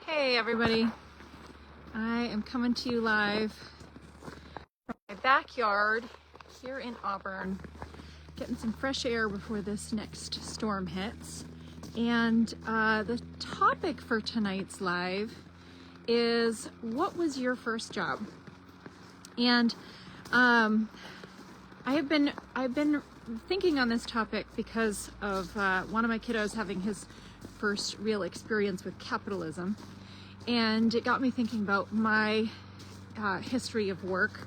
Hey everybody, I am coming to you live from my backyard here in Auburn, getting some fresh air before this next storm hits. And the topic for tonight's live is, what was your first job? And I've been thinking on this topic because of one of my kiddos having his first real experience with capitalism. And it got me thinking about my history of work,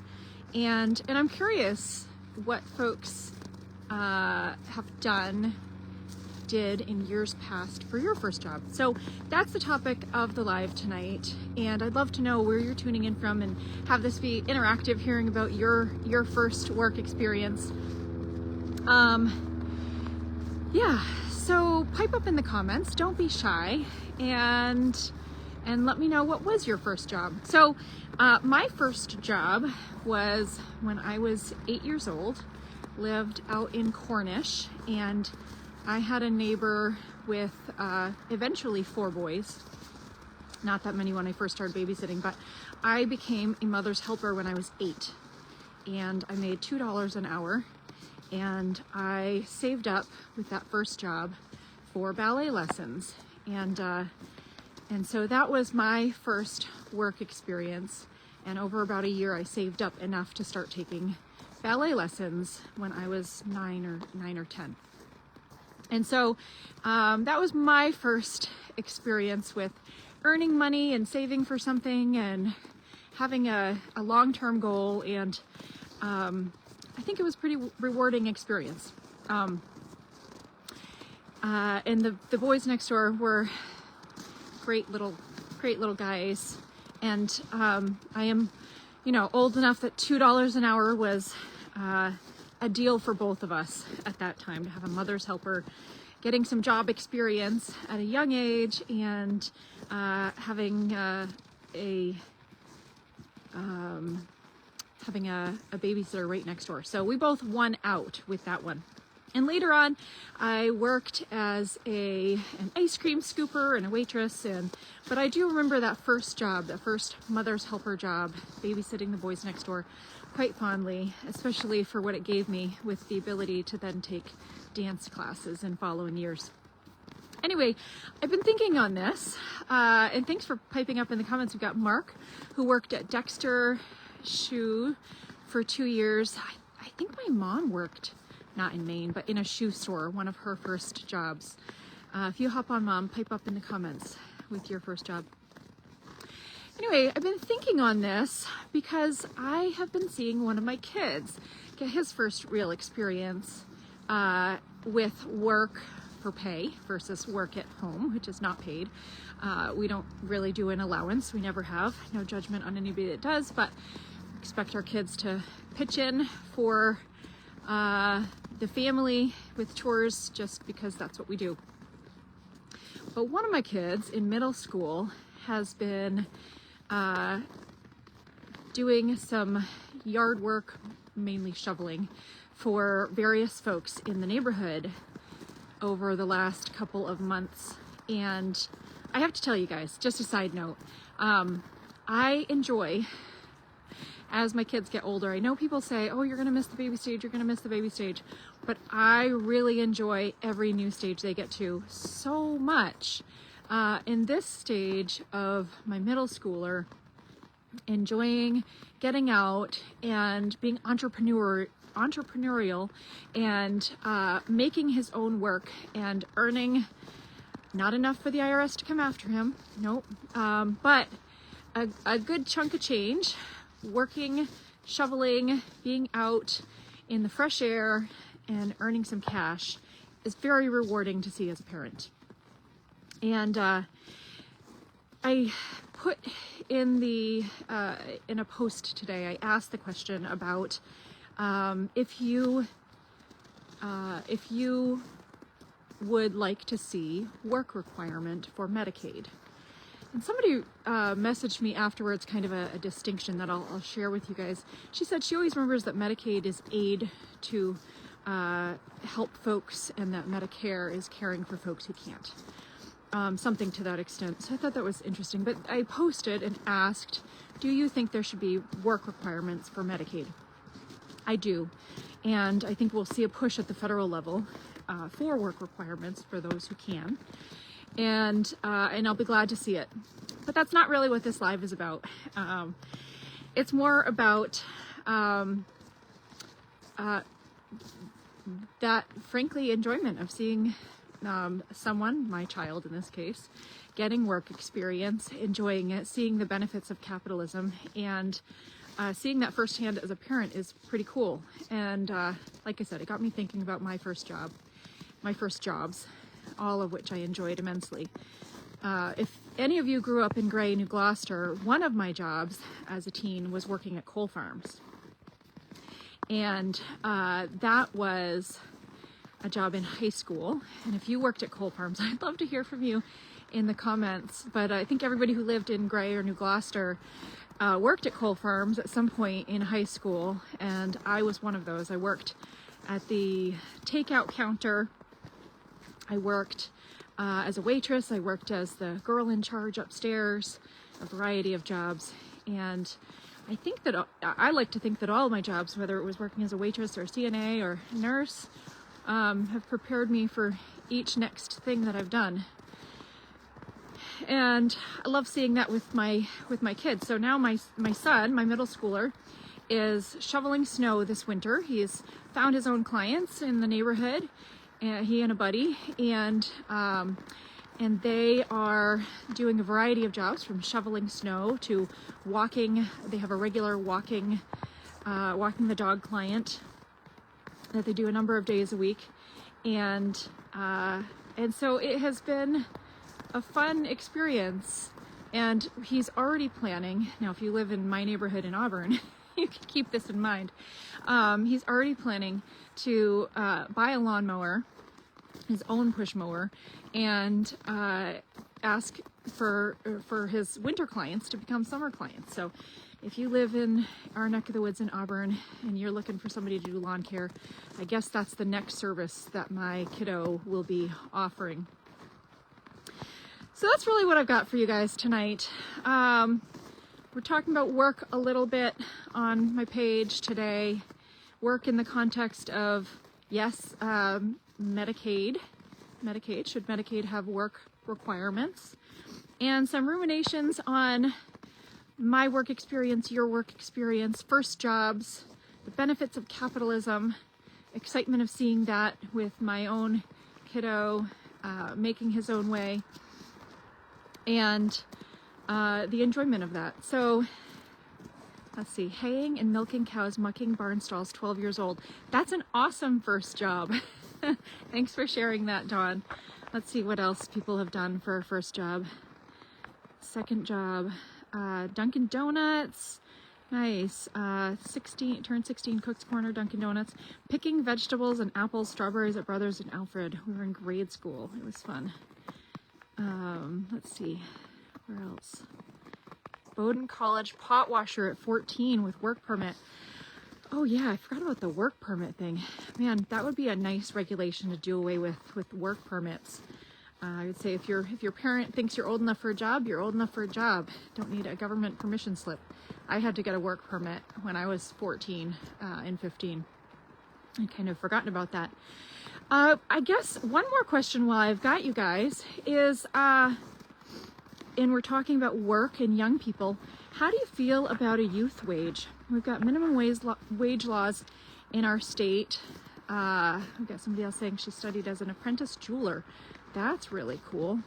and I'm curious what folks did in years past for your first job. So that's the topic of the live tonight, and I'd love to know where you're tuning in from and have this be interactive, hearing about your first work experience. Yeah, so pipe up in the comments, don't be shy, and let me know, what was your first job? So my first job was when I was 8 years old, lived out in Cornish, and I had a neighbor with eventually 4 boys. Not that many when I first started babysitting, but I became a mother's helper when I was 8, and I made $2 an hour, and I saved up with that first job for ballet lessons. And so that was my first work experience. And over about a year, I saved up enough to start taking ballet lessons when I was 9 or 10. And so that was my first experience with earning money and saving for something and having a long-term goal. And I think it was a pretty rewarding experience. And the boys next door were great little guys, and I am, old enough that $2 an hour was a deal for both of us at that time, to have a mother's helper, getting some job experience at a young age, and having a babysitter right next door. So we both won out with that one. And later on, I worked as an ice cream scooper and a waitress, but I do remember that first job, that first mother's helper job, babysitting the boys next door, quite fondly, especially for what it gave me with the ability to then take dance classes in following years. Anyway, I've been thinking on this, and thanks for piping up in the comments. We've got Mark, who worked at Dexter Shoe for 2 years. I think my mom worked, not in Maine, but in a shoe store, one of her first jobs. If you hop on, Mom, pipe up in the comments with your first job. Anyway, I've been thinking on this because I have been seeing one of my kids get his first real experience with work for pay versus work at home, which is not paid. We don't really do an allowance. We never have. No judgment on anybody that does, but expect our kids to pitch in for the family with chores just because that's what we do. But one of my kids in middle school has been doing some yard work, mainly shoveling, for various folks in the neighborhood over the last couple of months. And I have to tell you guys, just a side note, I enjoy, as my kids get older, I know people say, oh, you're going to miss the baby stage, you're going to miss the baby stage. But I really enjoy every new stage they get to so much. In this stage of my middle schooler, enjoying getting out and being entrepreneurial and making his own work and earning not enough for the IRS to come after him. Nope. But a good chunk of change, working, shoveling, being out in the fresh air and earning some cash is very rewarding to see as a parent. And I put in in a post today, I asked the question about if you would like to see work requirement for Medicaid. And somebody messaged me afterwards, kind of a distinction that I'll share with you guys. She said she always remembers that Medicaid is aid to help folks, and that Medicare is caring for folks who can't. something to that extent. So I thought that was interesting. But I posted and asked, do you think there should be work requirements for Medicaid? I do. And I think we'll see a push at the federal level for work requirements for those who can. And I'll be glad to see it. But that's not really what this live is about. It's more about that, frankly, enjoyment of seeing someone, my child in this case, getting work experience, enjoying it, seeing the benefits of capitalism, and seeing that firsthand as a parent is pretty cool. And like I said, it got me thinking about my first jobs, all of which I enjoyed immensely. If any of you grew up in Grey, New Gloucester, one of my jobs as a teen was working at coal farms. And that was a job in high school. And if you worked at coal farms, I'd love to hear from you in the comments. But I think everybody who lived in Grey or New Gloucester worked at coal farms at some point in high school. And I was one of those. I worked at the takeout counter. I worked as a waitress. I worked as the girl in charge upstairs, a variety of jobs. And I think that I like to think that all of my jobs, whether it was working as a waitress or CNA or nurse, have prepared me for each next thing that I've done. And I love seeing that with my kids. So now my son, my middle schooler, is shoveling snow this winter. He's found his own clients in the neighborhood, he and a buddy, and they are doing a variety of jobs, from shoveling snow to walking. They have a regular walking the dog client that they do a number of days a week, and so it has been a fun experience. And he's already planning. Now, if you live in my neighborhood in Auburn, you can keep this in mind. He's already planning to buy a lawnmower, his own push mower, and ask for his winter clients to become summer clients. So if you live in our neck of the woods in Auburn and you're looking for somebody to do lawn care, I guess that's the next service that my kiddo will be offering. So that's really what I've got for you guys tonight. We're talking about work a little bit on my page today. Work in the context of, yes, Medicaid. Should Medicaid have work requirements? And some ruminations on my work experience, your work experience, first jobs, the benefits of capitalism, excitement of seeing that with my own kiddo making his own way, and the enjoyment of that. So let's see, haying and milking cows, mucking barn stalls, 12 years old. That's an awesome first job. Thanks for sharing that, Dawn. Let's see what else people have done for a first job. Second job, Dunkin' Donuts. Nice. 16, turned 16, Cook's Corner, Dunkin' Donuts. Picking vegetables and apples, strawberries at Brothers and Alfred. We were in grade school. It was fun. Let's see, where else? Bowdoin College pot washer at 14 with work permit. Oh yeah, I forgot about the work permit thing. Man, that would be a nice regulation to do away with work permits. I would say if your parent thinks you're old enough for a job, you're old enough for a job. Don't need a government permission slip. I had to get a work permit when I was 14 and 15. I'd kind of forgotten about that. I guess one more question while I've got you guys is, and we're talking about work and young people, how do you feel about a youth wage? We've got minimum wage laws in our state. We've got somebody else saying she studied as an apprentice jeweler. That's really cool.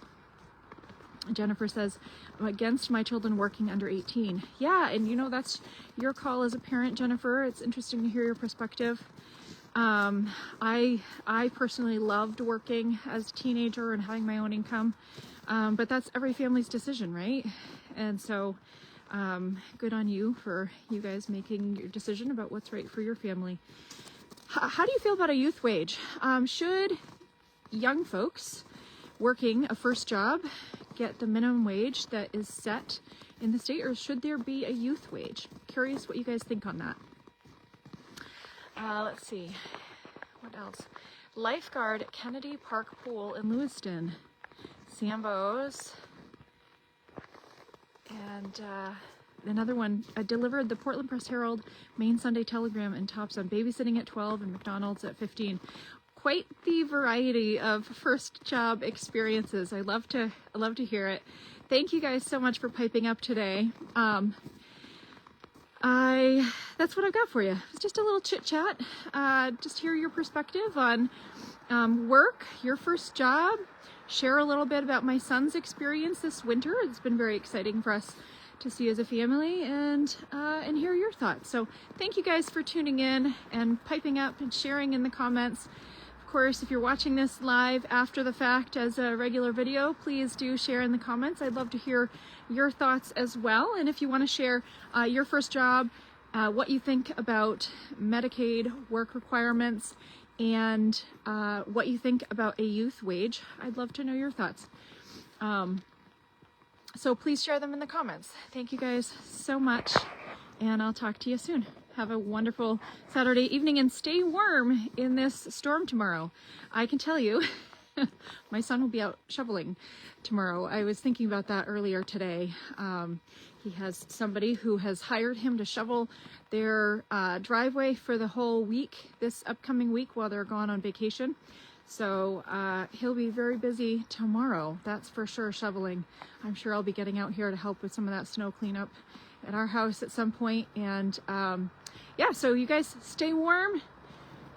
Jennifer says, I'm against my children working under 18. Yeah, and you know, that's your call as a parent, Jennifer. It's interesting to hear your perspective. I personally loved working as a teenager and having my own income, but that's every family's decision, right? And so good on you for you guys making your decision about what's right for your family. How do you feel about a youth wage? Should young folks working a first job get the minimum wage that is set in the state, or should there be a youth wage? Curious what you guys think on that. Let's see, what else? Lifeguard at Kennedy Park Pool in Lewiston. Sambos. And another one, I delivered the Portland Press Herald, Maine Sunday Telegram, and Tops on babysitting at 12 and McDonald's at 15. Quite the variety of first job experiences. I love to hear it. Thank you guys so much for piping up today. That's what I've got for you. It's just a little chit chat. Just hear your perspective on work, your first job. Share a little bit about my son's experience this winter. It's been very exciting for us to see as a family, and hear your thoughts. So thank you guys for tuning in and piping up and sharing in the comments. Of course, if you're watching this live after the fact as a regular video, please do share in the comments. I'd love to hear your thoughts as well. And if you want to share your first job, what you think about Medicaid work requirements, and what you think about a youth wage, I'd love to know your thoughts. So please share them in the comments. Thank you guys so much, and I'll talk to you soon. Have a wonderful Saturday evening and stay warm in this storm tomorrow. I can tell you, my son will be out shoveling tomorrow. I was thinking about that earlier today. He has somebody who has hired him to shovel their driveway for the whole week, this upcoming week, while they're gone on vacation. So he'll be very busy tomorrow, that's for sure, shoveling. I'm sure I'll be getting out here to help with some of that snow cleanup at our house at some point. And yeah, so you guys stay warm,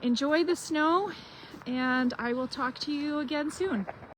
enjoy the snow, and I will talk to you again soon.